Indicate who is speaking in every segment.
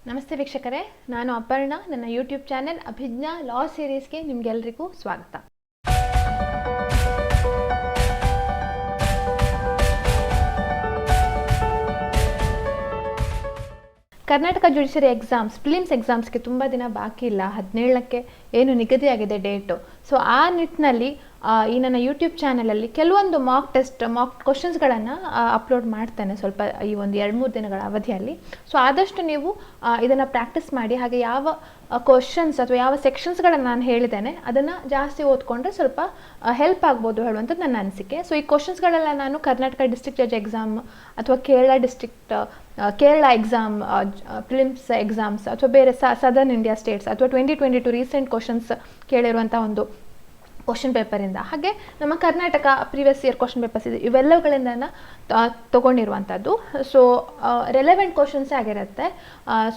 Speaker 1: ನಮಸ್ತೆ ವೀಕ್ಷಕರೇ, ನಾನು ಅಪರ್ಣ. ನನ್ನ ಯೂಟ್ಯೂಬ್ ಚಾನೆಲ್ ಅಭಿಜ್ಞಾ ಲಾ ಸೀರೀಸ್ಗೆ ನಿಮಗೆಲ್ಲರಿಗೂ ಸ್ವಾಗತ. ಕರ್ನಾಟಕ ಜುಡಿಷಿಯರಿ ಎಕ್ಸಾಮ್ಸ್, ಪ್ರಿಲಿಮ್ಸ್ ಎಕ್ಸಾಮ್ಸ್ಗೆ ತುಂಬ ದಿನ ಬಾಕಿ ಇಲ್ಲ. 17ಕ್ಕೆ ಏನು ನಿಗದಿಯಾಗಿದೆ ಡೇಟು. ಸೊ ಆ ನಿಟ್ಟಿನಲ್ಲಿ ಈ ನನ್ನ ಯೂಟ್ಯೂಬ್ ಚಾನಲಲ್ಲಿ ಕೆಲವೊಂದು ಮಾಕ್ ಕ್ವಶನ್ಸ್ಗಳನ್ನು ಅಪ್ಲೋಡ್ ಮಾಡ್ತೇನೆ ಸ್ವಲ್ಪ ಈ ಒಂದು 2-3 ದಿನಗಳ ಅವಧಿಯಲ್ಲಿ. ಸೊ ಆದಷ್ಟು ನೀವು ಇದನ್ನು ಪ್ರಾಕ್ಟೀಸ್ ಮಾಡಿ. ಹಾಗೆ ಯಾವ ಕ್ವಶನ್ಸ್ ಅಥವಾ ಯಾವ ಸೆಕ್ಷನ್ಸ್ಗಳನ್ನು ನಾನು ಹೇಳಿದ್ದೇನೆ ಅದನ್ನು ಜಾಸ್ತಿ ಓದ್ಕೊಂಡ್ರೆ ಸ್ವಲ್ಪ ಹೆಲ್ಪ್ ಆಗ್ಬೋದು ಹೇಳುವಂಥದ್ದು ನನ್ನ ಅನಿಸಿಕೆ. ಸೊ ಈ ಕ್ವಶನ್ಸ್ಗಳೆಲ್ಲ ನಾನು ಕರ್ನಾಟಕ ಡಿಸ್ಟ್ರಿಕ್ಟ್ ಜಡ್ಜ್ ಎಕ್ಸಾಮ್ ಅಥವಾ ಕೇರಳ ಎಕ್ಸಾಮ್, ಪ್ರಿಲಿಮ್ಸ್ ಎಕ್ಸಾಮ್ಸ್ ಅಥವಾ ಬೇರೆ ಸದರ್ನ್ ಇಂಡಿಯಾ ಸ್ಟೇಟ್ಸ್ ಅಥವಾ 2022 ರೀಸೆಂಟ್ ಕ್ವಶನ್ಸ್ ಕೇಳಿರುವಂಥ ಒಂದು ಕ್ವಶನ್ ಪೇಪರಿಂದ, ಹಾಗೆ ನಮ್ಮ Karnataka previous year question papers ಇದೆ, ಇವೆಲ್ಲವುಗಳಿಂದ ತೊಗೊಂಡಿರುವಂಥದ್ದು. ಸೊ ರೆಲೆವೆಂಟ್ ಕ್ವಶನ್ಸೇ ಆಗಿರುತ್ತೆ.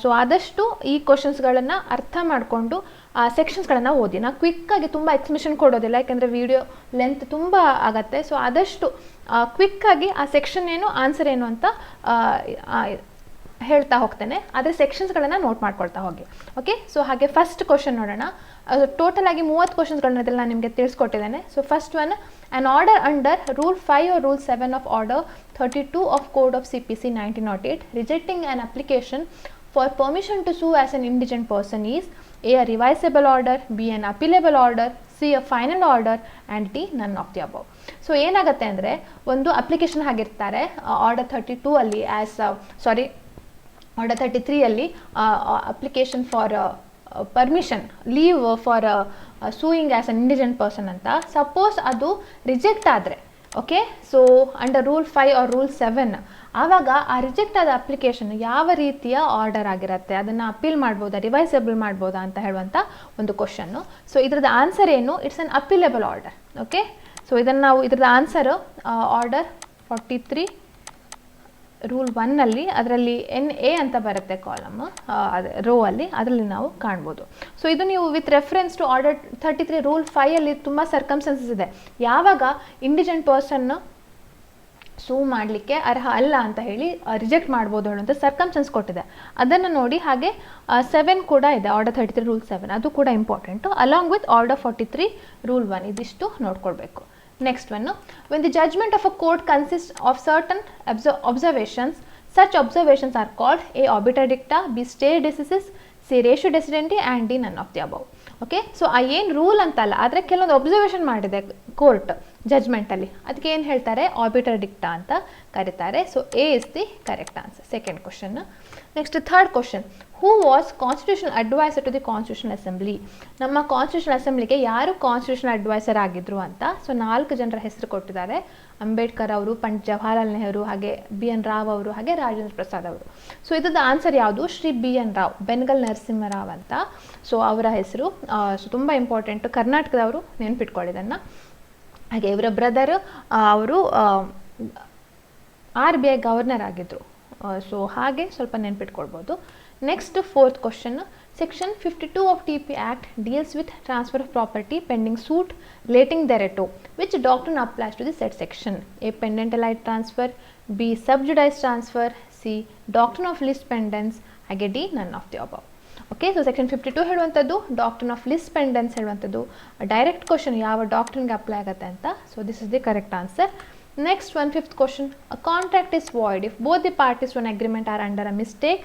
Speaker 1: ಸೊ ಆದಷ್ಟು ಈ ಕ್ವಶನ್ಸ್ಗಳನ್ನು ಅರ್ಥ ಮಾಡಿಕೊಂಡು ಸೆಕ್ಷನ್ಸ್ಗಳನ್ನು ಓದಿ. ನಾನು ಕ್ವಿಕ್ಕಾಗಿ ತುಂಬ ಎಕ್ಸ್ಪ್ಲನೇಷನ್ ಕೊಡೋದಿಲ್ಲ, ಯಾಕೆಂದರೆ ವಿಡಿಯೋ ಲೆಂತ್ ತುಂಬ ಆಗುತ್ತೆ. ಸೊ ಆದಷ್ಟು ಕ್ವಿಕ್ಕಾಗಿ ಆ ಸೆಕ್ಷನ್ ಏನು, ಆನ್ಸರ್ ಏನು ಅಂತ ಹೇಳ್ತಾ ಹೋಗ್ತೇನೆ. ಆದರೆ ಸೆಕ್ಷನ್ಸ್ಗಳನ್ನು ನೋಟ್ ಮಾಡ್ಕೊಳ್ತಾ ಹೋಗಿ. ಓಕೆ, ಸೊ ಹಾಗೆ ಫಸ್ಟ್ ಕ್ವಶನ್ ನೋಡೋಣ. ಟೋಟಲ್ ಆಗಿ 30 ಕ್ವಶನ್ಸ್ಗಳನ್ನ ಇದೆಲ್ಲ ನಾನು ನಿಮಗೆ ತಿಳಿಸ್ಕೊಟ್ಟಿದ್ದೇನೆ. So first one, on order under rule 5 or rule 7 of order 32 of code of CPC 1908 rejecting an application for permission to sue as an indigent person is A revisable order, B an appealable order, C a final order and D none of the above. So ಏನಾಗುತ್ತೆ ಅಂದರೆ, ಒಂದು application ಹಾಕಿರ್ತಾರೆ order 32 ಅಲ್ಲಿ order 33 ಅಲ್ಲಿ application for permission leave for suing as an indigent person ಅಂತ. Suppose ಅದು reject ಆದರೆ, okay, so under rule 5 or rule 7, ಆವಾಗ ಆ ರಿಜೆಕ್ಟ್ ಆದ ಅಪ್ಲಿಕೇಶನ್ ಯಾವ ರೀತಿಯ ಆರ್ಡರ್ ಆಗಿರುತ್ತೆ, ಅದನ್ನು ಅಪೀಲ್ ಮಾಡ್ಬೋದಾ, ರಿವೈಸಬಲ್ ಮಾಡ್ಬೋದಾ ಅಂತ ಹೇಳುವಂಥ ಒಂದು ಕ್ವಶನ್ನು. ಸೊ ಇದ್ರದ್ದು ಆನ್ಸರ್ ಏನು? It's an appealable order. Okay, so ಇದನ್ನು ನಾವು ಇದ್ರದ್ದು ಆನ್ಸರು ಆರ್ಡರ್ 43 ರೂಲ್ 1 ಅದರಲ್ಲಿ NA ಅಂತ ಬರುತ್ತೆ ಕಾಲಮ್, ರೋ ಅಲ್ಲಿ, ಅದರಲ್ಲಿ ನಾವು ಕಾಣ್ಬೋದು. ಸೊ ಇದು ನೀವು with reference to order 33 rule 5 ತುಂಬ ಸರ್ಕಮ್ಸ್ಟೆನ್ಸಸ್ ಇದೆ. ಯಾವಾಗ ಇಂಡಿಜೆಂಟ್ ಪರ್ಸನ್ ಸೂ ಮಾಡಲಿಕ್ಕೆ ಅರ್ಹ ಅಲ್ಲ ಅಂತ ಹೇಳಿ ರಿಜೆಕ್ಟ್ ಮಾಡ್ಬೋದು ಹೇಳುವಂಥ ಸರ್ಕಮ್ಸ್ಟೆನ್ಸ್ ಕೊಟ್ಟಿದೆ, ಅದನ್ನು ನೋಡಿ. ಹಾಗೆ 7 ಕೂಡ ಇದೆ, ಆರ್ಡರ್ 33 ರೂಲ್ 7, ಅದು ಕೂಡ important, along with order 43 rule 1. ಇದಿಷ್ಟು ನೋಡ್ಕೊಳ್ಬೇಕು. Next one, when the judgment of a court consists of certain observations, such observations are called A obiter dicta, B stay decisis, C ratio decidendi and D none of the above. Okay, so ಆ ಏನು rule ಅಂತಲ್ಲ, ಆದರೆ ಕೆಲವೊಂದು observation ಮಾಡಿದೆ court ಜಜ್ಮೆಂಟಲ್ಲಿ, ಅದಕ್ಕೆ ಏನು ಹೇಳ್ತಾರೆ? Obiter dicta ಅಂತ ಕರೀತಾರೆ. So A is the correct answer. Second question. Next third question, who was constitutional adviser to the constitutional assembly? ನಮ್ಮ ಕಾನ್ಸ್ಟಿಟ್ಯೂಷನಲ್ ಅಸೆಂಬ್ಲಿಗೆ ಯಾರು ಕಾನ್ಸ್ಟಿಟ್ಯೂಷನಲ್ ಅಡ್ವೈಸರ್ ಆಗಿದ್ರು ಅಂತ. ಸೊ 4 ಜನರ ಹೆಸರು ಕೊಟ್ಟಿದ್ದಾರೆ. ಅಂಬೇಡ್ಕರ್ ಅವರು, ಪಂಡಿತ್ ಜವಾಹರ್ಲಾಲ್ ನೆಹರು, ಹಾಗೆ BN ರಾವ್ ಅವರು, ಹಾಗೆ ರಾಜೇಂದ್ರ ಪ್ರಸಾದ್ ಅವರು. ಸೊ ಇದ್ರದ್ದು ಆನ್ಸರ್ ಯಾವುದು? ಶ್ರೀ BN ರಾವ್, ಬೆನ್ಗಲ್ ನರಸಿಂಹರಾವ್ ಅಂತ. ಸೊ ಅವರ ಹೆಸರು ಸೊ ತುಂಬ ಇಂಪಾರ್ಟೆಂಟು, ಕರ್ನಾಟಕದವರು, ನೆನ್ಪಿಟ್ಕೊಳ್ಳಿದ್ದನ್ನು. ಹಾಗೆ ಇವರ ಬ್ರದರ್ ಅವರು RBI ಗವರ್ನರ್ ಆಗಿದ್ದರು. ಸೊ ಹಾಗೆ ಸ್ವಲ್ಪ ನೆನ್ಪಿಟ್ಕೊಳ್ಬೋದು. Next fourth question, section 52 of TP Act deals with transfer of property pending suit relating thereto. Which doctrine applies to the said section? A. pendent allied transfer, B. sub judice transfer, C. doctrine of lis pendens, ಹಾಗೆ D none of the above. Okay, so section 52 ಹೇಳುವಂಥದ್ದು doctrine of ಲಿಸ್ ಪೆಂಡೆನ್ಸ್ ಹೇಳುವಂಥದ್ದು. Direct question ಯಾವ ಡಾಕ್ಟ್ರಿನ್ಗೆ apply ಆಗುತ್ತೆ ಅಂತ. So this is the correct answer. Next one, fifth question, a contract is void if both the parties to an agreement are under a mistake.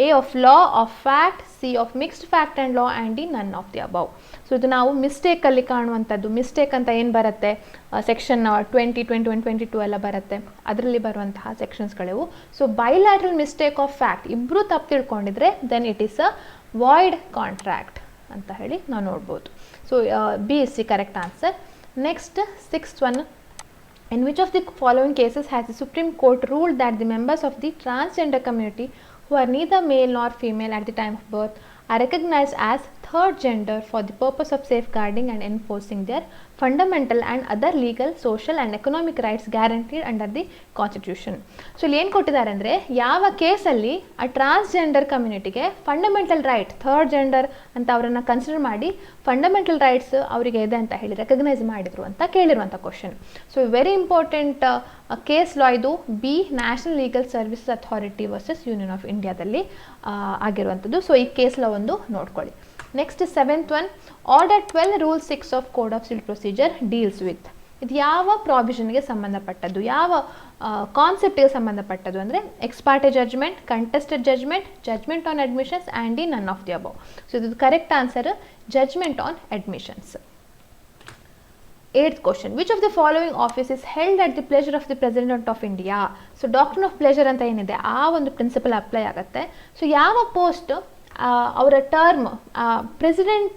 Speaker 1: A of law, of fact, C of mixed fact and law and D none of the above. So ಇದು ನಾವು ಮಿಸ್ಟೇಕಲ್ಲಿ ಕಾಣುವಂಥದ್ದು. Mistake ಅಂತ ಏನು ಬರುತ್ತೆ? Section 20, 21, 22 ಎಲ್ಲ ಬರುತ್ತೆ, ಅದರಲ್ಲಿ ಬರುವಂತಹ ಸೆಕ್ಷನ್ಸ್ಗಳಿವು. So bilateral mistake of fact, ಇಬ್ಬರು ತಪ್ಪು ತಿಳ್ಕೊಂಡಿದ್ರೆ then it is a void contract ಅಂತ ಹೇಳಿ ನಾವು ನೋಡ್ಬೋದು. So B is the correct answer. Next sixth one, in which of the following cases has the Supreme Court ruled that the members of the transgender community who are neither male nor female at the time of birth are recognized as third gender for the purpose of safeguarding and enforcing their fundamental and other legal, social and economic rights guaranteed under the Constitution. So ಇಲ್ಲಿ ಏನು ಕೊಟ್ಟಿದ್ದಾರೆ ಅಂದರೆ, ಯಾವ ಕೇಸಲ್ಲಿ ಆ transgender ಕಮ್ಯುನಿಟಿಗೆ fundamental right, third gender ಅಂತ ಅವರನ್ನು ಕನ್ಸಿಡರ್ ಮಾಡಿ ಫಂಡಮೆಂಟಲ್ ರೈಟ್ಸ್ ಅವರಿಗೆ ಇದೆ ಅಂತ ಹೇಳಿ ರೆಕಗ್ನೈಸ್ ಮಾಡಿದರು ಅಂತ ಕೇಳಿರುವಂಥ question. So very important case law ಇದು. B national legal services authority versus union of ಇಂಡಿಯಾದಲ್ಲಿ ಆಗಿರುವಂಥದ್ದು. ಸೊ ಈ ಕೇಸ್ ಲಾ ಒಂದು ನೋಡ್ಕೊಳ್ಳಿ. Next 7th one, order 12 rule 6 of code of civil procedure deals with. ಇದು ಯಾವ ಪ್ರಾವಿಷನ್ಗೆ ಸಂಬಂಧಪಟ್ಟದ್ದು, ಯಾವ ಕಾನ್ಸೆಪ್ಟಿಗೆ ಸಂಬಂಧಪಟ್ಟದ್ದು ಅಂದರೆ ex parte judgment, contested judgment, judgment on admissions and D none of the above. So ಇದು correct answer judgment on admissions. 8th question, which of the following office is held at the pleasure of the President of India? So doctrine of pleasure ಅಂತ ಏನಿದೆ ಆ ಒಂದು principle apply ಆಗುತ್ತೆ. So ಯಾವ post ಅವರ term president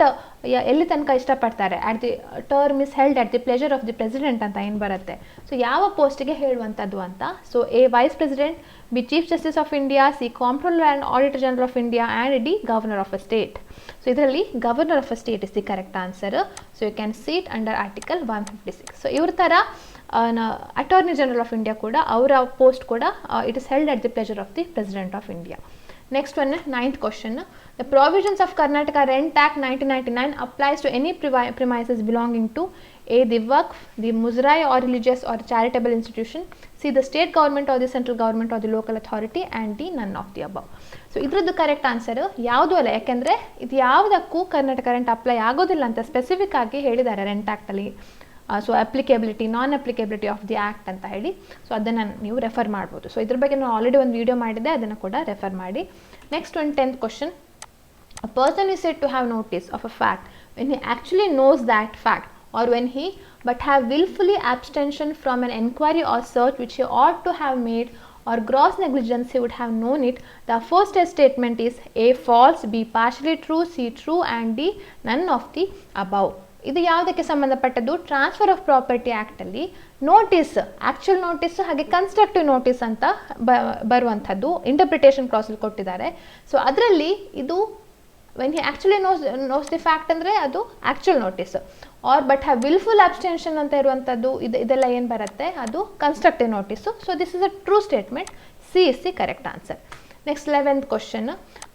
Speaker 1: ಎಲ್ಲಿ ತನಕ ಇಷ್ಟಪಡ್ತಾರೆ, at the term is held at the pleasure of the president ಅಂತ ಏನು ಬರುತ್ತೆ, ಸೊ ಯಾವ ಪೋಸ್ಟಿಗೆ ಹೇಳುವಂಥದ್ದು ಅಂತ. So A vice president, B chief justice of India, C comptroller and auditor general of India and D governor of a state. So ಇದರಲ್ಲಿ governor of a state is the correct answer. So you can see it under article 156. So ಇವ್ರ ಥರ attorney general of India ಕೂಡ ಅವರ post ಕೂಡ it is held at the pleasure of the president of India. Next one, 9th question. The provisions of Karnataka Rent Act 1999 applies to any premises belonging to A. the Waqf, the Muzrai or religious or charitable institution, C. the state government or the central government or the local authority, and D. none of the above. So ಇದ್ರದ್ದು correct answer ಯಾವುದೂ ಅಲ್ಲ, ಯಾಕೆಂದರೆ ಇದು ಯಾವುದಕ್ಕೂ Karnataka rent apply ಆಗೋದಿಲ್ಲ ಅಂತ specific ಆಗಿ ಹೇಳಿದ್ದಾರೆ ರೆಂಟ್ ಆ್ಯಕ್ಟಲ್ಲಿ. So applicability, non applicability of the act ಅಂತ ಹೇಳಿ. ಸೊ ಅದನ್ನು ನೀವು ರೆಫರ್ ಮಾಡ್ಬೋದು. ಸೊ ಇದ್ರ ಬಗ್ಗೆ ನಾನು ಆಲ್ರೆಡಿ ಒಂದು ವಿಡಿಯೋ ಮಾಡಿದ್ದೆ, ಅದನ್ನು ಕೂಡ ರೆಫರ್ ಮಾಡಿ. ನೆಕ್ಸ್ಟ್ ಒಂದು 10th question. A person is said to have notice of a fact when he actually knows that fact, or when he but have willfully abstention from an enquiry or search which he ought to have made, or gross negligence he would have known it. The first statement is A. false, B. partially true, C. true, and D. none of the above. ಇದು ಯಾವುದಕ್ಕೆ ಸಂಬಂಧಪಟ್ಟದ್ದು? Transfer of property ಆ್ಯಕ್ಟಲ್ಲಿ notice, actual notice ಹಾಗೆ constructive notice ಅಂತ ಬರುವಂಥದ್ದು interpretation ಕ್ಲಾಸಲ್ಲಿ ಕೊಟ್ಟಿದ್ದಾರೆ. So ಅದರಲ್ಲಿ ಇದು when he actually knows the fact ಅಂದರೆ ಅದು actual notice. Or but have wilful abstention ಅಂತ ಇರುವಂಥದ್ದು ಇದೆಲ್ಲ ಏನು ಬರುತ್ತೆ, ಅದು constructive notice. So this is a true statement. C is the correct answer. Next 11th question.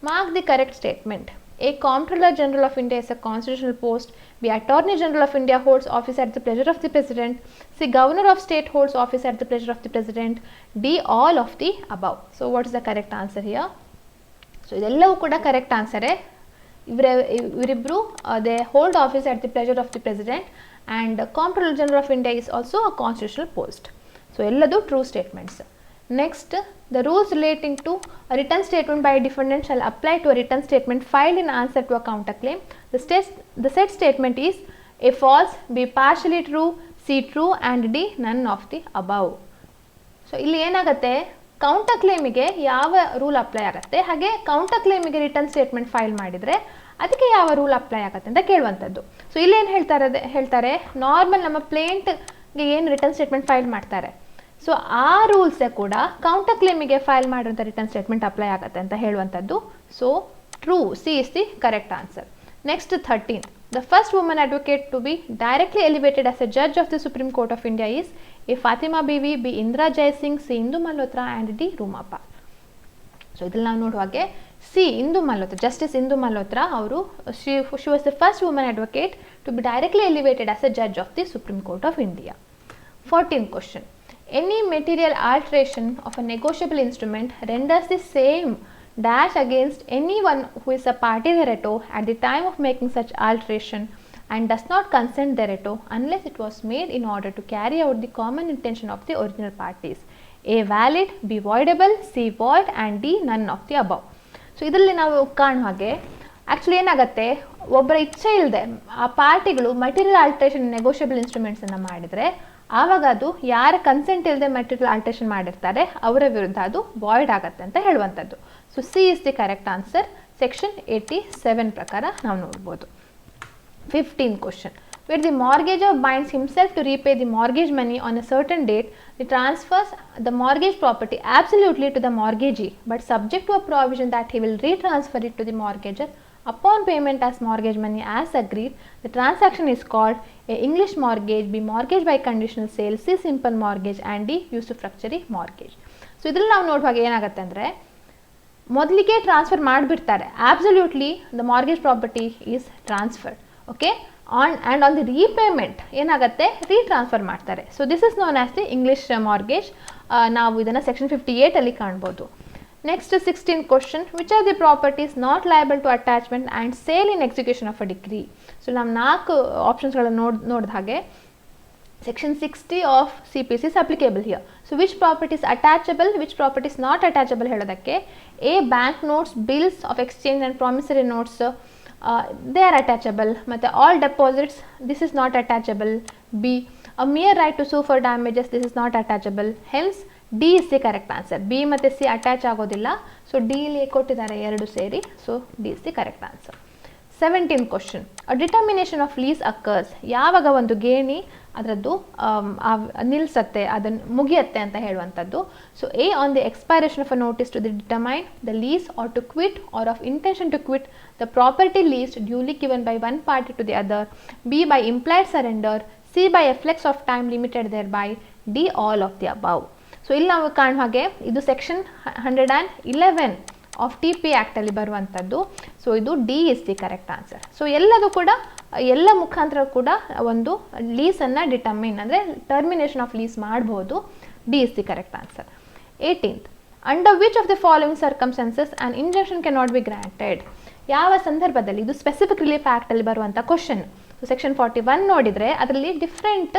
Speaker 1: Mark the correct statement. A Comptroller General of India is a constitutional post. B. Attorney General of India holds office at the pleasure of the President. C. Governor of State holds office at the pleasure of the President. D. all of the above. So what is the correct answer here? So ಇದೆಲ್ಲವೂ ಕೂಡ correct ಆನ್ಸರೇ. ಇವರಿಬ್ಬರು they hold office at the pleasure of the President, and Comptroller General of India is also a constitutional post. So ಎಲ್ಲದು true statements. Next, the rules relating to a written statement by a defendant shall apply to a written statement filed in answer to a counterclaim. The said statement is A. false, B. partially true, C. true, and D. none of the above. So ಇಲ್ಲಿ ಏನಾಗುತ್ತೆ, counter ಕ್ಲೇಮಿಗೆ ಯಾವ rule apply ಆಗುತ್ತೆ, ಹಾಗೆ counter ಕ್ಲೇಮಿಗೆ return statement file ಮಾಡಿದರೆ ಅದಕ್ಕೆ ಯಾವ rule apply ಆಗುತ್ತೆ ಅಂತ ಕೇಳುವಂಥದ್ದು. ಸೊ ಇಲ್ಲಿ ಏನು ಹೇಳ್ತಾರೆ ನಾರ್ಮಲ್ ನಮ್ಮ ಪ್ಲೇಂಟ್ಗೆ ಏನು ರಿಟರ್ನ್ ಸ್ಟೇಟ್ಮೆಂಟ್ ಫೈಲ್ ಮಾಡ್ತಾರೆ, ಸೊ ಆ ರೂಲ್ಸೇ ಕೂಡ ಕೌಂಟರ್ ಕ್ಲೇಮಿಗೆ ಫೈಲ್ ಮಾಡಿರುವಂಥ ರಿಟರ್ನ್ ಸ್ಟೇಟ್ಮೆಂಟ್ ಅಪ್ಲೈ ಆಗುತ್ತೆ ಅಂತ ಹೇಳುವಂಥದ್ದು. So true, C is the correct answer. Next 13. The first woman advocate to be directly elevated as a judge of the Supreme Court of India is A. Fatima Bibi, B. Indira Jaisingh, C. Indu Malhotra, and D. Rumapal. So ಇದ್ರಲ್ಲಿ ನಾವು ನೋಡುವಾಗೆ C Indu Malhotra, justice Indu Malhotra ಅವರು she was the first woman advocate to be directly elevated as a judge of the supreme court of India. 14th question. Any material alteration of a negotiable instrument renders the same dash against anyone who is a party thereto at the time of making such alteration and does not consent thereto unless it was made in order to carry out the common intention of the original parties. A. valid, B. voidable, C. void, and D. none of the above. So ಇದರಲ್ಲಿ ನಾವು ಕಾಣುವ ಹಾಗೆ actually ಏನಾಗುತ್ತೆ, ಒಬ್ಬರ ಇಚ್ಛೆ ಇಲ್ಲದೆ ಆ ಪಾರ್ಟಿಗಳು material alteration negotiable ಇನ್ಸ್ಟ್ರೂಮೆಂಟ್ಸನ್ನು ಮಾಡಿದರೆ ಆವಾಗ ಅದು ಯಾರ ಕನ್ಸೆಂಟ್ ಇಲ್ಲದೆ ಮೆಟೀರಿಯಲ್ ಆಲ್ಟ್ರೇಷನ್ ಮಾಡಿರ್ತಾರೆ ಅವರ ವಿರುದ್ಧ ಅದು ವಾಯ್ಡ್ ಆಗುತ್ತೆ ಅಂತ ಹೇಳುವಂಥದ್ದು. So C is the correct answer. Section 87 ಪ್ರಕಾರ ನಾವು ನೋಡ್ಬೋದು. 15th question. Where the mortgagor binds himself to repay the mortgage money on a certain date, he transfers the mortgage property absolutely to the mortgagee, but subject to a provision that he will retransfer it to the mortgagor Upon payment as mortgage money as agreed, the transaction is called A. English mortgage, B. Mortgage by conditional sale, C. Simple mortgage and D. Usufructuary mortgage. So ಇದ್ರಲ್ಲಿ ನಾವು ನೋಡುವಾಗ ಏನಾಗುತ್ತೆ ಅಂದರೆ ಮೊದಲಿಗೆ transfer ಮಾಡಿಬಿಡ್ತಾರೆ. Absolutely the mortgage property is transferred. Okay, on the repayment ಏನಾಗುತ್ತೆ, retransfer ಮಾಡ್ತಾರೆ. So this is known as the English mortgage. ನಾವು ಇದನ್ನು ಸೆಕ್ಷನ್ 58 ಕಾಣ್ಬೋದು. Next 16th question, which are the properties not liable to attachment and sale in execution of a decree. So ನಾವು 4 ಆಪ್ಷನ್ಸ್ಗಳನ್ನು ನೋಡಿದ ಹಾಗೆ Section 60 of CPC is applicable here. So which property is attachable, which property is not attachable ಹೇಳೋದಕ್ಕೆ A. Bank notes, bills of exchange and promissory notes, they are attachable. ಮತ್ತು all deposits, this is not attachable. B. A mere right to sue for damages, this is not attachable. Hence D is the correct answer. B ಮತ್ತು C attach ಆಗೋದಿಲ್ಲ. So D ಇಲ್ಲಿ ಕೊಟ್ಟಿದ್ದಾರೆ 2 ಸೇರಿ. So D is the correct answer. 17th question, a determination of lease occurs. ಯಾವಾಗ ಒಂದು ಗೇಣಿ ಅದರದ್ದು ನಿಲ್ಲಿಸುತ್ತೆ, ಅದನ್ನು ಮುಗಿಯುತ್ತೆ ಅಂತ ಹೇಳುವಂಥದ್ದು. So A. on the expiration of a notice to determine the lease or to quit or of intention to quit the property leased duly given by one party to the other. B. by implied surrender. C. by effects of time limited thereby. D. all of the above. So ಇಲ್ಲಿ ನಾವು ಕಾಣುವ ಹಾಗೆ ಇದು section 111 of TP ಆ್ಯಕ್ಟಲ್ಲಿ ಬರುವಂಥದ್ದು. So ಇದು D is the correct answer. So ಎಲ್ಲದು ಕೂಡ ಎಲ್ಲ ಮುಖಾಂತರ ಕೂಡ ಒಂದು ಲೀಸನ್ನು ಡಿಟರ್ಮಿನ್ ಅಂದರೆ ಟರ್ಮಿನೇಷನ್ ಆಫ್ ಲೀಸ್ ಮಾಡ್ಬೋದು. D is the correct answer. 18th, under which of the following circumstances an injunction cannot be granted. ಯಾವ ಸಂದರ್ಭದಲ್ಲಿ, ಇದು ಸ್ಪೆಸಿಫಿಕ್ ರಿಲೀಫ್ ಆ್ಯಕ್ಟಲ್ಲಿ ಬರುವಂಥ ಕ್ವಶನ್. ಸೊ ಸೆಕ್ಷನ್ 41 ನೋಡಿದರೆ ಅದರಲ್ಲಿ ಡಿಫ್ರೆಂಟ್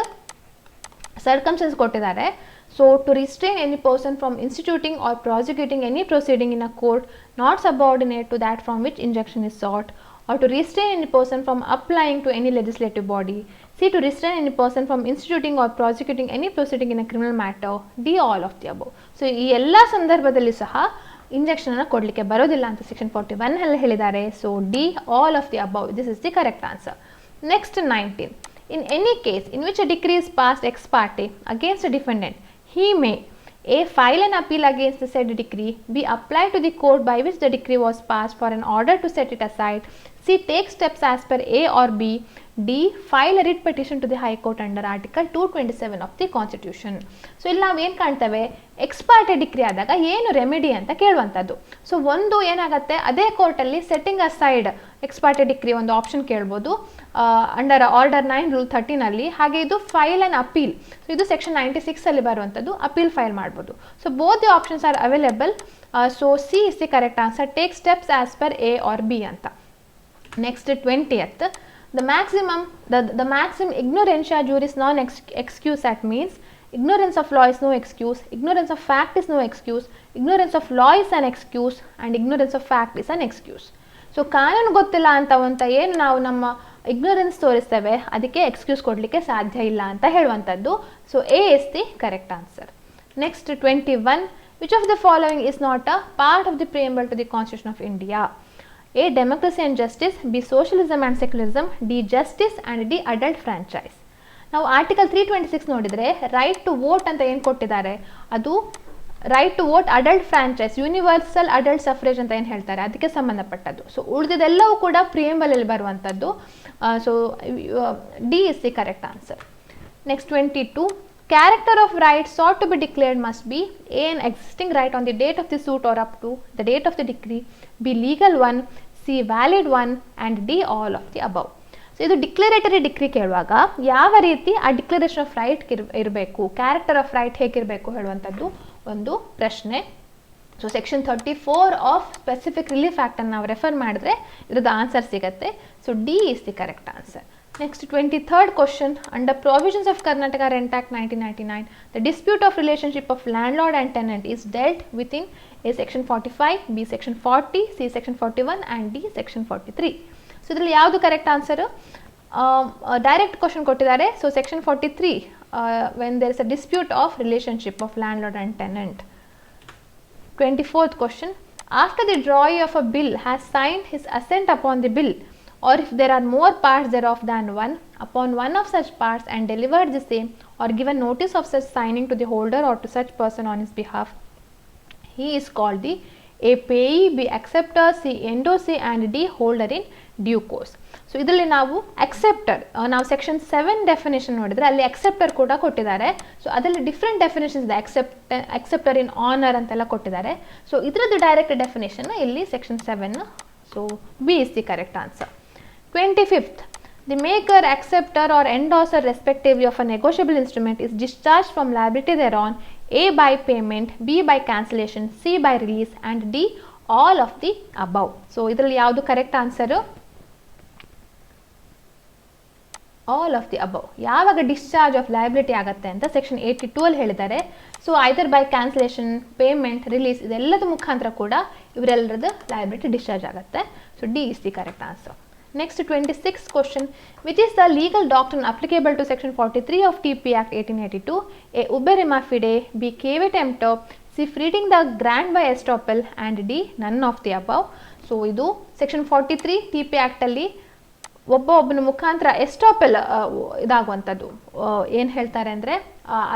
Speaker 1: ಸರ್ಕಮ್ಸ್ಟೆನ್ಸ್ ಕೊಟ್ಟಿದ್ದಾರೆ. So to restrain any person from instituting or prosecuting any proceeding in a court not subordinate to that from which injunction is sought, or to restrain any person from applying to any legislative body. C. to restrain any person from instituting or prosecuting any proceeding in a criminal matter. D. all of the above. So ಈ ಎಲ್ಲ ಸಂದರ್ಭದಲ್ಲಿ ಸಹ ಇಂಜೆಕ್ಷನನ್ನು ಕೊಡಲಿಕ್ಕೆ ಬರೋದಿಲ್ಲ ಅಂತ section 41 ಅಲ್ಲಿ ಹೇಳಿದ್ದಾರೆ. So D. all of the above. This is the correct answer. Next 19. In any case in which a decree is passed ex parte against a defendant, he may A. file an appeal against the said decree. B. apply to the court by which the decree was passed for an order to set it aside. C. take steps as per A or B. D. file a writ petition to the High Court under Article 227 of the Constitution. So ಇಲ್ಲಿ ನಾವು ಏನು ಕಾಣ್ತೇವೆ, ex parte degree ಆದಾಗ ಏನು remedy ಅಂತ ಕೇಳುವಂಥದ್ದು. So ಒಂದು ಏನಾಗುತ್ತೆ, ಅದೇ ಕೋರ್ಟಲ್ಲಿ ಸೆಟ್ಟಿಂಗ್ ಅಸೈಡ್ ಎಕ್ಸ್ಪಾರ್ಟೆ ಡಿಗ್ರಿ ಒಂದು ಆಪ್ಷನ್ ಕೇಳ್ಬೋದು ಅಂಡರ್ ಆರ್ಡರ್ 9 ರೂಲ್ 13 ಹಾಗೆ ಇದು ಫೈಲ್ ಆ್ಯಂಡ್ ಅಪೀಲ್. ಸೊ ಇದು ಸೆಕ್ಷನ್ 96 ಬರುವಂಥದ್ದು, ಅಪೀಲ್ ಫೈಲ್ ಮಾಡ್ಬೋದು. So both the options are available. So C is the correct answer. Take steps as per A or B ಅಂತ. Next 20th, the maxim ignorantia juris non excuse that means ignorance of law is no excuse, ignorance of fact is no excuse, ignorance of law is an excuse and ignorance of fact is an excuse. So ಕಾನೂನು ಗೊತ್ತಿಲ್ಲ ಅಂತ ಏನು ನಾವು ನಮ್ಮ ignorance ತೋರಿಸ್ತೇವೆ ಅದಕ್ಕೆ excuse ಕೊಡಲಿಕ್ಕೆ ಸಾಧ್ಯ ಇಲ್ಲ ಅಂತ ಹೇಳುವಂಥದ್ದು. So A is the correct answer. Next 21, which of the following is not a part of the preamble to the Constitution of India? A. democracy and justice, B. socialism and secularism, D. justice and D. adult franchise. ನಾವು article 326 ನೋಡಿದರೆ right to vote ಅಂತ ಏನು ಕೊಟ್ಟಿದ್ದಾರೆ, ಅದು right to vote, adult franchise, universal adult suffrage ಅಂತ ಏನು ಹೇಳ್ತಾರೆ ಅದಕ್ಕೆ ಸಂಬಂಧಪಟ್ಟದ್ದು. ಸೊ ಉಳಿದಿದ್ದೆಲ್ಲವೂ ಕೂಡ ಪ್ರಿಯಂಬಲಲ್ಲಿ ಬರುವಂಥದ್ದು. So D is the correct answer. Next 22, character of right sought to be declared must be A. an existing right on the date of the suit or up to the date of the decree, B. legal one, C. valid one and D. all of the above. So ಇದು declaratory decree ಕೇಳುವಾಗ ಯಾವ ರೀತಿ ಆ declaration of right ಇರಬೇಕು, character of right ಹೇಗಿರಬೇಕು ಹೇಳುವಂಥದ್ದು ಒಂದು ಪ್ರಶ್ನೆ. So section 34 of specific relief ಆ್ಯಕ್ಟನ್ನು ನಾವು ರೆಫರ್ ಮಾಡಿದ್ರೆ ಇದ್ರದ್ದು ಆನ್ಸರ್ ಸಿಗುತ್ತೆ. So D is the correct answer. Next 23rd question, under provisions of Karnataka Rent Act 1999, the dispute of relationship of landlord and tenant is dealt within A. section 45, B. section 40, C. section 41 and D. section 43. So ಇದರಲ್ಲಿ ಯಾವುದು correct answer? Direct question ಕೊಟ್ಟಿದ್ದಾರೆ. So section 43, when there is a dispute of relationship of landlord and tenant. 24th question, after the drawee of a bill has signed his assent upon the bill, or if there are more parts thereof than one, upon one of such parts and delivered the same, or given notice of such signing to the holder or to such person on his behalf, he is called the A payee, B acceptor, C endorsee and D holder in due course. So ಇದರಲ್ಲಿ ನಾವು acceptor, ನಾವು section 7 definition ನೋಡಿದರೆ ಅಲ್ಲಿ acceptor ಕೂಡ ಕೊಟ್ಟಿದ್ದಾರೆ. So ಅದರಲ್ಲಿ different definitions ಇದೆ, acceptor ಇನ್ honour ಅಂತೆಲ್ಲ ಕೊಟ್ಟಿದ್ದಾರೆ. ಸೊ ಇದರದ್ದು ಡೈರೆಕ್ಟ್ ಡೆಫಿನೇಷನ್ ಇಲ್ಲಿ section 7. So B is the correct answer. 25th, the maker, acceptor or endorser respectively of a negotiable instrument is discharged from liability thereon, A by payment, B by cancellation, C by release and D all of the above. So ಇದರಲ್ಲಿ ಯಾವುದು correct answer? All of the above. ಯಾವಾಗ discharge of liability ಆಗುತ್ತೆ ಅಂತ section 82 ಅಲ್ಲಿ ಹೇಳಿದ್ದಾರೆ. So either by cancellation, payment, release ಇದೆಲ್ಲದ ಮುಖಾಂತರ ಕೂಡ ಇವರೆಲ್ಲರದ್ದು ಲಯಬಿಲಿಟಿ ಡಿಸ್ಚಾರ್ಜ್ ಆಗುತ್ತೆ. So D is the correct answer. Next 26th question, which is the legal doctrine applicable to section 43 of TP Act 1882? A uberima fide, B caveat emptor, C freeing the grant by estoppel and D none of the above. So ಇದು section 43 TP Act ಅಲ್ಲಿ ಒಬ್ಬನ ಮುಖಾಂತರ ಎಸ್ಟಾಪೆಲ್ ಇದಾಗುವಂಥದ್ದು. ಏನು ಹೇಳ್ತಾರೆ ಅಂದರೆ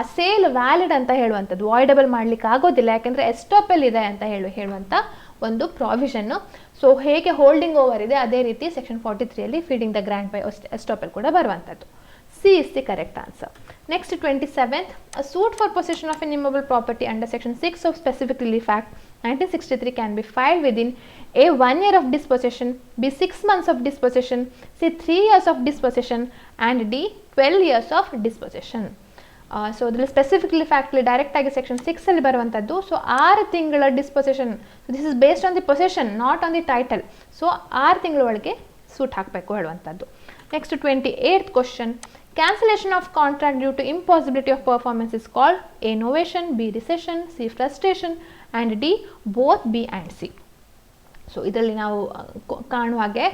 Speaker 1: ಆ sale valid ಅಂತ ಹೇಳುವಂಥದ್ದು, ವಾಯ್ಡಬಲ್ ಮಾಡಲಿಕ್ಕೆ ಆಗೋದಿಲ್ಲ ಯಾಕೆಂದರೆ ಎಸ್ಟಾಪೆಲ್ ಇದೆ ಅಂತ ಹೇಳುವಂಥ ಒಂದು ಪ್ರಾವಿಷನ್ನು. ಸೊ ಹೇಗೆ ಹೋಲ್ಡಿಂಗ್ ಓವರ್ ಇದೆ ಅದೇ ರೀತಿ section 43 feeding the grant by estoppel ಕೂಡ ಬರುವಂಥದ್ದು. C is the correct answer. Next 27th, a suit for possession of an immobile property under section 6 of Specific Relief Act 1963 can be filed within A 1 year of dispossession, B 6 months of dispossession, C 3 years of dispossession and D 12 years of dispossession. So ಅದರಲ್ಲಿ specifically factly direct ಆಗಿ section 6 ಅಲ್ಲಿ ಬರುವಂಥದ್ದು. ಸೊ 6 ತಿಂಗಳ dispossession, this is based on the possession not on the title. So 6 ತಿಂಗಳ ಒಳಗೆ suit ಹಾಕಬೇಕು ಹೇಳುವಂಥದ್ದು. Next 28th question, cancellation of contract due to impossibility of performance is called A novation, B rescission, C frustration and D both B and C. So ಇದರಲ್ಲಿ ನಾವು ಕಾಣುವ ಹಾಗೆ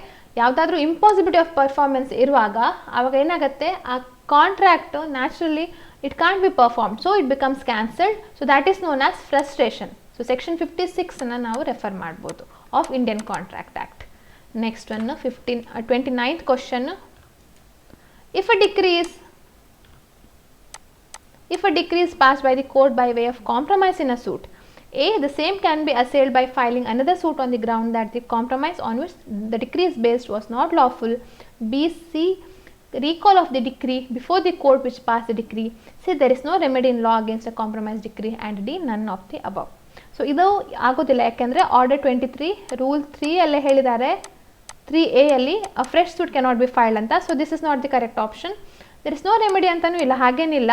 Speaker 1: ಯಾವುದಾದ್ರೂ impossibility of performance ಇರುವಾಗ ಆವಾಗ ಏನಾಗುತ್ತೆ, ಆ contract naturally it can't be performed, so it becomes cancelled. So that is known as frustration. So section 56 ಅನ್ನು ನಾವು ರೆಫರ್ ಮಾಡ್ಬೋದು of Indian contract act. Next one 29th question, if a decree is passed by the court by way of compromise in a suit, A, the same can be assailed by filing another suit on the ground that the compromise on which the decree is based was not lawful, B, C, recall of the decree before the court which passed the decree, say there is no remedy in law against a compromise decree and D none of the above. So ಇದು ಆಗೋದಿಲ್ಲ ಯಾಕೆಂದರೆ order 23 rule 3 ಅಲ್ಲೇ ಹೇಳಿದ್ದಾರೆ 3A ಅಲ್ಲಿ a fresh suit cannot be filed ಅಂತ. So this is not the correct option. There is no remedy ಅಂತಲೂ ಇಲ್ಲ, ಹಾಗೇನಿಲ್ಲ.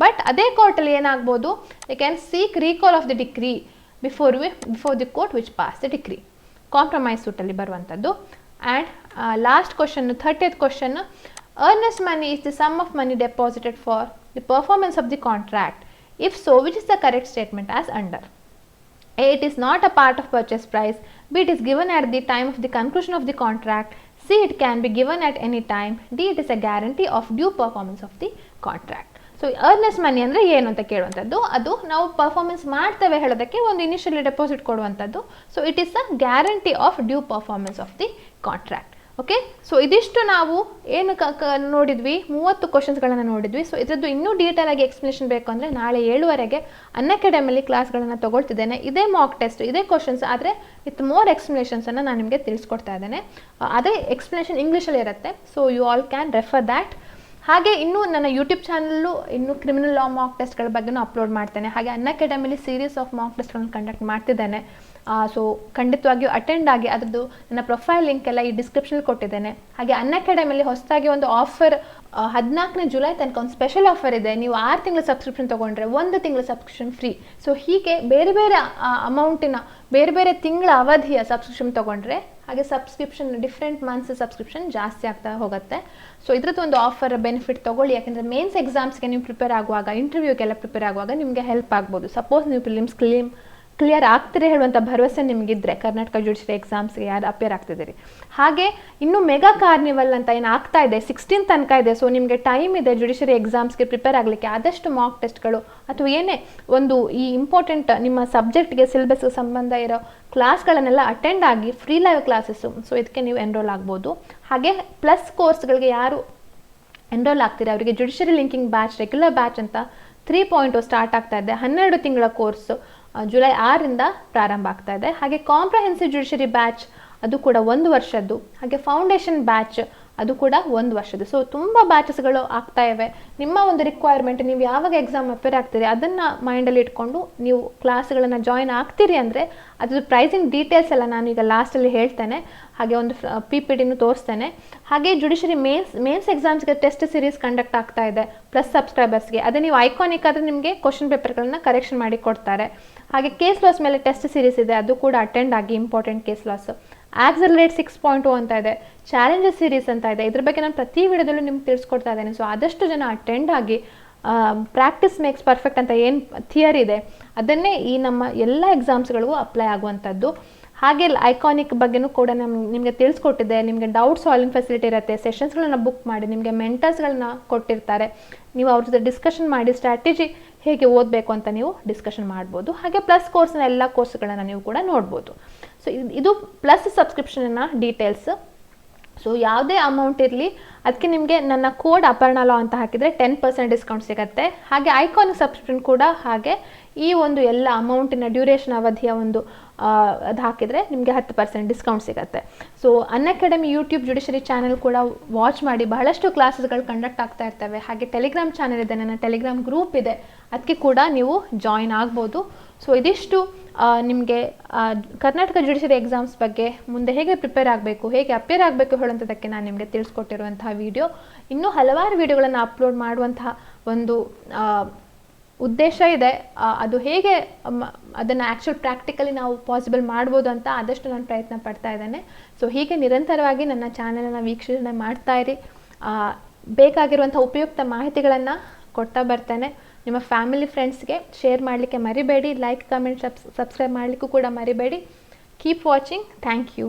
Speaker 1: ಬಟ್ ಅದೇ ಕೋರ್ಟಲ್ಲಿ ಏನಾಗ್ಬೋದು, they can seek recall of the decree before the court which pass the decree, compromise ಸೂಟಲ್ಲಿ ಬರುವಂಥದ್ದು. And last question 30th question, earnest money is the sum of money deposited for the performance of the contract. If so, which is the correct statement as under? A, it is not a part of purchase price. B, it is given at the time of the conclusion of the contract. C, it can be given at any time. D, it is a guarantee of due performance of the contract. So earnest money ಅಂದರೆ ಏನು ಅಂತ ಕೇಳುವಂಥದ್ದು, ಅದು ನಾವು performance ಮಾಡ್ತೇವೆ ಹೇಳೋದಕ್ಕೆ ಒಂದು initially deposit ಕೊಡುವಂಥದ್ದು. So it is a guarantee of due performance of the contract. Okay, so ಇದಿಷ್ಟು ನಾವು ಏನು ನೋಡಿದ್ವಿ, 30 ಕ್ವಶನ್ಸ್ಗಳನ್ನು ನೋಡಿದ್ವಿ. ಸೊ ಇದರದ್ದು ಇನ್ನೂ ಡೀಟೇಲ್ ಆಗಿ ಎಕ್ಸ್ಪ್ಲನೇಷನ್ ಬೇಕು ಅಂದರೆ ನಾಳೆ 7:30 ಅನ್ಅಕಾಡೆಮಿಲಿ ಕ್ಲಾಸ್ಗಳನ್ನು ತೊಗೊಳ್ತಿದ್ದೇನೆ. ಇದೇ ಮಾಕ್ ಟೆಸ್ಟ್, ಇದೇ ಕ್ವಶನ್ಸ್, ಆದರೆ ವಿತ್ ಮೋರ್ ಎಕ್ಸ್ಪ್ಲನೇಷನ್ಸನ್ನು ನಾನು ನಿಮಗೆ ತಿಳಿಸ್ಕೊಡ್ತಾ ಇದ್ದೇನೆ. ಅದೇ ಎಕ್ಸ್ಪ್ಲನೇಷನ್ ಇಂಗ್ಲೀಷಲ್ಲಿ ಇರುತ್ತೆ. So you all can refer that. ಹಾಗೆ ಇನ್ನೂ ನನ್ನ ಯೂಟ್ಯೂಬ್ ಚಾನಲ್ಲು ಇನ್ನೂ ಕ್ರಿಮಿನಲ್ ಲಾ ಮಾಕ್ ಟೆಸ್ಟ್ಗಳ ಬಗ್ಗೆನೂ ಅಪ್ಲೋಡ್ ಮಾಡ್ತೇನೆ. ಹಾಗೆ ಅನ್ಅಕಾಡೆಮಿಲಿ ಸೀರೀಸ್ ಆಫ್ ಮಾಕ್ ಟೆಸ್ಟ್ಗಳನ್ನು ಕಂಡಕ್ಟ್ ಮಾಡ್ತಿದ್ದೇನೆ. ಸೊ ಖಂಡಿತವಾಗಿಯೂ ಅಟೆಂಡ್ ಆಗಿ, ಅದರದ್ದು ನನ್ನ ಪ್ರೊಫೈಲ್ ಲಿಂಕ್ ಎಲ್ಲ ಈ ಡಿಸ್ಕ್ರಿಪ್ಷನಲ್ಲಿ ಕೊಟ್ಟಿದ್ದೇನೆ. ಹಾಗೆ ಅನ್ಅಕಾಡೆಮಿಲಿ ಹೊಸದಾಗಿ ಒಂದು ಆಫರ್ 14ನೇ ಜುಲೈ ತನಕ ಒಂದು ಸ್ಪೆಷಲ್ ಆಫರ್ ಇದೆ. ನೀವು 6 ತಿಂಗಳ ಸಬ್ಸ್ಕ್ರಿಪ್ಷನ್ ತೊಗೊಂಡ್ರೆ 1 ತಿಂಗಳ ಸಬ್ಸ್ಕ್ರಿಪ್ಷನ್ ಫ್ರೀ. ಸೊ ಹೀಗೆ ಬೇರೆ ಬೇರೆ ಅಮೌಂಟಿನ ಬೇರೆ ಬೇರೆ ತಿಂಗಳ ಅವಧಿಯ ಸಬ್ಸ್ಕ್ರಿಪ್ಷನ್ ತೊಗೊಂಡ್ರೆ ಹಾಗೆ ಸಬ್ಸ್ಕ್ರಿಪ್ಷನ್ ಡಿಫ್ರೆಂಟ್ ಮಂತ್ಸ್ ಸಬ್ಸ್ಕ್ರಿಪ್ಷನ್ ಜಾಸ್ತಿ ಆಗ್ತಾ ಹೋಗುತ್ತೆ. ಸೊ ಇದ್ರದ್ದು ಒಂದು ಆಫರ್ ಬೆನಿಫಿಟ್ ತೊಗೊಳ್ಳಿ. ಯಾಕೆಂದರೆ ಮೇನ್ಸ್ ಎಕ್ಸಾಮ್ಸ್ಗೆ ನೀವು ಪ್ರಿಪೇರ್ ಆಗುವಾಗ, ಇಂಟರ್ವ್ಯೂಗೆಲ್ಲ ಪ್ರಿಪೇರ್ ಆಗುವಾಗ ನಿಮಗೆ ಹೆಲ್ಪ್ ಆಗ್ಬೋದು. ಸಪೋಸ್ ನೀವು ಪ್ರಿಲಿಮ್ಸ್ ಕ್ಲಿಯರ್ ಆಗ್ತೀರಿ ಹೇಳುವಂಥ ಭರವಸೆ ನಿಮಗಿದ್ರೆ, ಕರ್ನಾಟಕ ಜುಡಿಷಿಯರಿ ಎಕ್ಸಾಮ್ಸ್ಗೆ ಯಾರು ಅಪೇರ್ ಆಗ್ತಿದ್ದೀರಿ. ಹಾಗೆ ಇನ್ನೂ ಮೆಗಾ ಕಾರ್ನಿವಲ್ ಅಂತ ಏನು ಆಗ್ತಾ ಇದೆ, 16 ತನಕ ಇದೆ. ಸೊ ನಿಮಗೆ ಟೈಮ್ ಇದೆ ಜುಡಿಷಿಯರಿ ಎಕ್ಸಾಮ್ಸ್ಗೆ ಪ್ರಿಪೇರ್ ಆಗಲಿಕ್ಕೆ. ಆದಷ್ಟು ಮಾಕ್ ಟೆಸ್ಟ್ಗಳು ಅಥವಾ ಏನೇ ಒಂದು ಈ ಇಂಪಾರ್ಟೆಂಟ್ ನಿಮ್ಮ ಸಬ್ಜೆಕ್ಟ್ಗೆ ಸಿಲೆಬಸ್ಗೆ ಸಂಬಂಧ ಇರೋ ಕ್ಲಾಸ್ಗಳನ್ನೆಲ್ಲ ಅಟೆಂಡ್ ಆಗಿ, ಫ್ರೀ ಲೈವ್ ಕ್ಲಾಸಸ್ಸು. ಸೊ ಇದಕ್ಕೆ ನೀವು ಎನ್ರೋಲ್ ಆಗ್ಬೋದು. ಹಾಗೆ ಪ್ಲಸ್ ಕೋರ್ಸ್ಗಳಿಗೆ ಯಾರು ಎನ್ರೋಲ್ ಆಗ್ತೀರಿ ಅವರಿಗೆ judiciary linking batch, regular batch ಅಂತ 3.0 ಸ್ಟಾರ್ಟ್ ಆಗ್ತಾ ಇದೆ. 12 ತಿಂಗಳ ಕೋರ್ಸು ಜುಲೈ 6ರಿಂದ ಪ್ರಾರಂಭ ಆಗ್ತಾ ಇದೆ. ಹಾಗೆ ಕಾಂಪ್ರಹೆನ್ಸಿವ್ ಜುಡಿಷರಿ ಬ್ಯಾಚ್ ಅದು ಕೂಡ 1 ವರ್ಷದ್ದು. ಹಾಗೆ ಫೌಂಡೇಶನ್ ಬ್ಯಾಚ್ ಅದು ಕೂಡ 1 ವರ್ಷದ್ದು. ಸೊ ತುಂಬ ಬ್ಯಾಚಸ್ಗಳು ಆಗ್ತಾ ಇವೆ. ನಿಮ್ಮ ಒಂದು ರಿಕ್ವೈರ್ಮೆಂಟ್, ನೀವು ಯಾವಾಗ ಎಕ್ಸಾಮ್ ಅಪೇರ್ ಆಗ್ತೀರಿ ಅದನ್ನು ಮೈಂಡಲ್ಲಿ ಇಟ್ಕೊಂಡು ನೀವು ಕ್ಲಾಸ್ಗಳನ್ನು ಜಾಯಿನ್ ಆಗ್ತೀರಿ ಅಂದರೆ ಅದ್ರದ್ದು ಪ್ರೈಸಿಂಗ್ ಡೀಟೇಲ್ಸ್ ಎಲ್ಲ ನಾನು ಈಗ ಲಾಸ್ಟಲ್ಲಿ ಹೇಳ್ತೇನೆ. ಹಾಗೆ ಒಂದು PPTನೂ ತೋರಿಸ್ತೇನೆ. ಹಾಗೆ ಜುಡಿಷರಿ ಮೇನ್ಸ್ ಎಕ್ಸಾಮ್ಸ್ಗೆ ಟೆಸ್ಟ್ ಸೀರೀಸ್ ಕಂಡಕ್ಟ್ ಆಗ್ತಾ ಇದೆ ಪ್ಲಸ್ ಸಬ್ಸ್ಕ್ರೈಬರ್ಸ್ಗೆ. ಅದೇ ನೀವು ಐಕಾನಿಕ್ ಆದರೆ ನಿಮಗೆ ಕ್ವಶನ್ ಪೇಪರ್ಗಳನ್ನ ಕರೆಕ್ಷನ್ ಮಾಡಿ ಕೊಡ್ತಾರೆ. ಹಾಗೆ ಕೇಸ್ ಲಾಸ್ ಮೇಲೆ ಟೆಸ್ಟ್ ಸೀರೀಸ್ ಇದೆ, ಅದು ಕೂಡ ಅಟೆಂಡ್ ಆಗಿ, ಇಂಪಾರ್ಟೆಂಟ್ ಕೇಸ್ ಲಾಸ್. ಆಕ್ಸಲರೇಟ್ 6.0 ಅಂತ ಇದೆ, ಚಾಲೆಂಜಸ್ ಸೀರೀಸ್ ಅಂತ ಇದೆ. ಇದ್ರ ಬಗ್ಗೆ ನಾನು ಪ್ರತಿ ವಿಡಿಯೋದಲ್ಲೂ ನಿಮ್ಗೆ ತಿಳಿಸ್ಕೊಡ್ತಾ ಇದ್ದೇನೆ. ಸೊ ಆದಷ್ಟು ಜನ ಅಟೆಂಡ್ ಆಗಿ ಪ್ರಾಕ್ಟೀಸ್ ಮೇಕ್ಸ್ ಪರ್ಫೆಕ್ಟ್ ಅಂತ ಏನು ಥಿಯರಿ ಇದೆ ಅದನ್ನೇ ಈ ನಮ್ಮ ಎಲ್ಲ ಎಕ್ಸಾಮ್ಸ್ಗಳಿಗೂ ಅಪ್ಲೈ ಆಗುವಂಥದ್ದು. ಹಾಗೆ ಐಕಾನಿಕ್ ಬಗ್ಗೆನೂ ಕೂಡ ನಿಮಗೆ ತಿಳಿಸ್ಕೊಟ್ಟಿದ್ದೆ. ನಿಮಗೆ ಡೌಟ್ ಸಾಲ್ವಿಂಗ್ ಫೆಸಿಲಿಟಿ ಇರುತ್ತೆ, ಸೆಷನ್ಸ್ಗಳನ್ನ ಬುಕ್ ಮಾಡಿ ನಿಮಗೆ ಮೆಂಟರ್ಸ್ಗಳನ್ನ ಕೊಟ್ಟಿರ್ತಾರೆ. ನೀವು ಅವ್ರ ಜೊತೆ ಡಿಸ್ಕಷನ್ ಮಾಡಿ ಸ್ಟ್ರಾಟಜಿ ಹೇಗೆ ಓದಬೇಕು ಅಂತ ನೀವು ಡಿಸ್ಕಷನ್ ಮಾಡ್ಬೋದು. ಹಾಗೆ ಪ್ಲಸ್ ಕೋರ್ಸ್ನ ಎಲ್ಲ ಕೋರ್ಸ್ಗಳನ್ನು ನೀವು ಕೂಡ ನೋಡ್ಬೋದು. ಸೊ ಇದು ಪ್ಲಸ್ ಸಬ್ಸ್ಕ್ರಿಪ್ಷನ್ನ ಡೀಟೇಲ್ಸ್. ಸೊ ಯಾವುದೇ ಅಮೌಂಟ್ ಇರಲಿ ಅದಕ್ಕೆ ನಿಮಗೆ ನನ್ನ ಕೋಡ್ ಅಪರ್ಣಾ ಲಾ ಅಂತ ಹಾಕಿದರೆ 10% ಡಿಸ್ಕೌಂಟ್ ಸಿಗುತ್ತೆ. ಹಾಗೆ ಐಕಾನಿಕ್ ಸಬ್ಸ್ಕ್ರಿಪ್ಷನ್ ಕೂಡ ಹಾಗೆ ಈ ಒಂದು ಎಲ್ಲ ಅಮೌಂಟಿನ ಡ್ಯೂರೇಷನ್ ಅವಧಿಯ ಒಂದು ಅದು ಹಾಕಿದರೆ ನಿಮಗೆ 10% ಡಿಸ್ಕೌಂಟ್ ಸಿಗುತ್ತೆ. So Unacademy YouTube judiciary channel ಕೂಡ ವಾಚ್ ಮಾಡಿ, ಬಹಳಷ್ಟು ಕ್ಲಾಸಸ್ಗಳು ಕಂಡಕ್ಟ್ ಆಗ್ತಾ ಇರ್ತವೆ. ಹಾಗೆ ಟೆಲಿಗ್ರಾಮ್ ಚಾನಲ್ ಇದೆ, ನನ್ನ ಟೆಲಿಗ್ರಾಮ್ ಗ್ರೂಪ್ ಇದೆ, ಅದಕ್ಕೆ ಕೂಡ ನೀವು ಜಾಯಿನ್ ಆಗ್ಬೋದು. ಸೊ ಇದಿಷ್ಟು ನಿಮಗೆ ಕರ್ನಾಟಕ ಜುಡಿಷರಿ ಎಕ್ಸಾಮ್ಸ್ ಬಗ್ಗೆ ಮುಂದೆ ಹೇಗೆ ಪ್ರಿಪೇರ್ ಆಗಬೇಕು, ಹೇಗೆ ಅಪೇರ್ ಆಗಬೇಕು ಹೇಳುವಂಥದ್ದಕ್ಕೆ ನಾನು ನಿಮಗೆ ತಿಳಿಸ್ಕೊಟ್ಟಿರುವಂತಹ ವಿಡಿಯೋ. ಇನ್ನೂ ಹಲವಾರು ವಿಡಿಯೋಗಳನ್ನು ಅಪ್ಲೋಡ್ ಮಾಡುವಂತಹ ಒಂದು ಉದ್ದೇಶ ಇದೆ. ಅದು ಹೇಗೆ ಅದನ್ನು ಆ್ಯಕ್ಚುಲ್ ಪ್ರಾಕ್ಟಿಕಲಿ ನಾವು ಪಾಸಿಬಲ್ ಮಾಡ್ಬೋದು ಅಂತ ಆದಷ್ಟು ನಾನು ಪ್ರಯತ್ನ ಪಡ್ತಾ ಇದ್ದೇನೆ. ಸೊ ಹೀಗೆ ನಿರಂತರವಾಗಿ ನನ್ನ ಚಾನಲನ್ನು ವೀಕ್ಷಣೆ ಮಾಡ್ತಾ ಇರಿ. ಬೇಕಾಗಿರುವಂಥ ಉಪಯುಕ್ತ ಮಾಹಿತಿಗಳನ್ನು ಕೊಡ್ತಾ ಬರ್ತೇನೆ. ನಿಮ್ಮ ಫ್ಯಾಮಿಲಿ ಫ್ರೆಂಡ್ಸ್ಗೆ ಶೇರ್ ಮಾಡಲಿಕ್ಕೆ ಮರಿಬೇಡಿ. ಲೈಕ್, ಕಮೆಂಟ್, ಸಬ್ಸ್ಕ್ರೈಬ್ ಮಾಡಲಿಕ್ಕೂ ಕೂಡ ಮರಿಬೇಡಿ. Keep watching. Thank you.